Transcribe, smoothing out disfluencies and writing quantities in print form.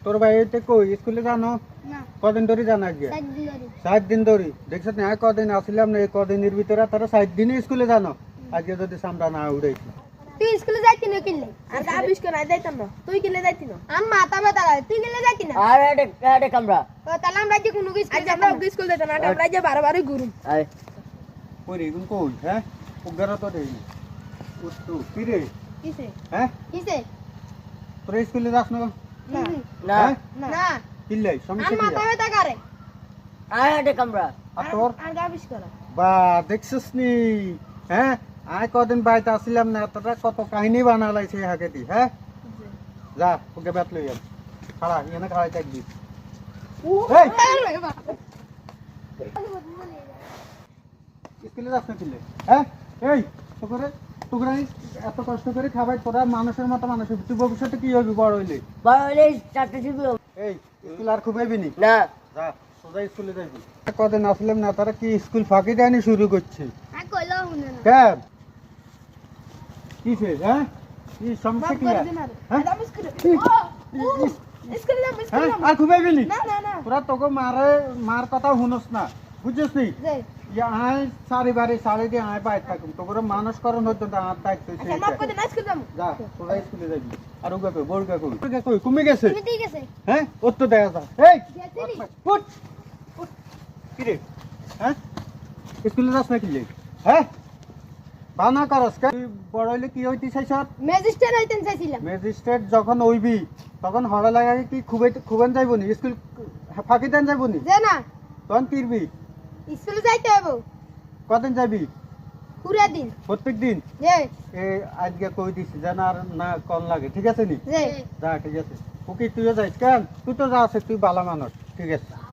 তোর ভাই এতে কই স্কুলে জানো না কদিন ধরে জানা আজকে 7 দিন ধরে 7 দিন ধরে দেখছ না কদিন আসলাম না এই কদিনের ভিতরে তারা 7 দিনই স্কুলে জানো আজকে যদি সামরা না উড়াইছি তুই স্কুলে যাইতি না কিনলে আর আবিষ করে যাইতাম না তুই কিনলে যাইতি না আম মাথা ব্যথা লাগে তুই কিনলে যাইতি না আর এটা কামরা ও তাহলে আমরা কি কোনো কিছু আজ আমরা স্কুল যেতাম না আমরা যে বারবারই ঘুরুম আয় কই রে কোন কই হ্যাঁ উগারা তো দেই উত্তু কি রে কিসে হ্যাঁ কিসে তোর স্কুলে যাস না না না হ্যাঁ? না কিল্লে আম সমস্যা কি মাথা ব্যথা করে আর এটা কামরা আর তোর আর আবিষ করা বা দেখছিস নি হ্যাঁ আয় কদিন বাইতে আসলাম না তোরা কত কাহিনী বানালাইছে হাকেতি হ্যাঁ যা ওকে ব্যাট লই আয় খাড়া এখানে খাড়াই থাকবি এই স্কুলে যাস না কিল্লে হ্যাঁ এই তোরা এত কষ্ট করে খাবাই তোরা মানুষের মতো মানুষ হবি। তুই ভবিষ্যতে কি হবি বড় হইলে বলে চারটে দিবি এই স্কুল আর খুবাইবি নি না যা সোজা স্কুলে যাবি কদিন আসলাম না তারা কি স্কুল ফাঁকি দেয়নি শুরু করছে আর কইলো শুনে না কেন কিসে হ্যাঁ কি সমস্যা কি করে আর? দিন আর হ্যাঁ? আবিষ করে ইস, স্কুলে যাম হ্যাঁ? আর খুবাইবি নি না না না তোরা তোকে মার কথা শুনস না বুঝছিস নি যে আয় সারি সাড়ে দিয়ে আয় বাইরে থাকুম তোকে মানুষ করন হইতো না আর দায়িত্ব আচ্ছা মাফ করে দিন স্কুল যাম যা তোরা স্কুলে যাবি আর ওকে কই বড়কা কই কমে গেছে তুমি ঠিক আছে হ্যাঁ ওর তো দেখা যা এই উঠ উঠ কি রে হ্যাঁ স্কুলে যাস না কি লে হ্যাঁ বানা করস তুই বড় হইলে কি হইতি চাইছত ম্যাজিস্ট্রেট হইতেন চাইছিলাম ম্যাজিস্ট্রেট যখন হইবি তখন হড়া লাগাই কি খুবেন যাইব নি স্কুল ফাঁকি দেন যাইব নি যে না তখন কিরবি স্কুলে যাইতে হবে কদিন যাবি পুরা দিন প্রত্যেক দিন যে এ আজকে কই দিছি যেন আর না কল লাগে ঠিক আছে নি যে যা ঠিক আছে ওকে তুইও যাইস কেন তুই তো যা আছে তুই বালা মানুষ ঠিক আছে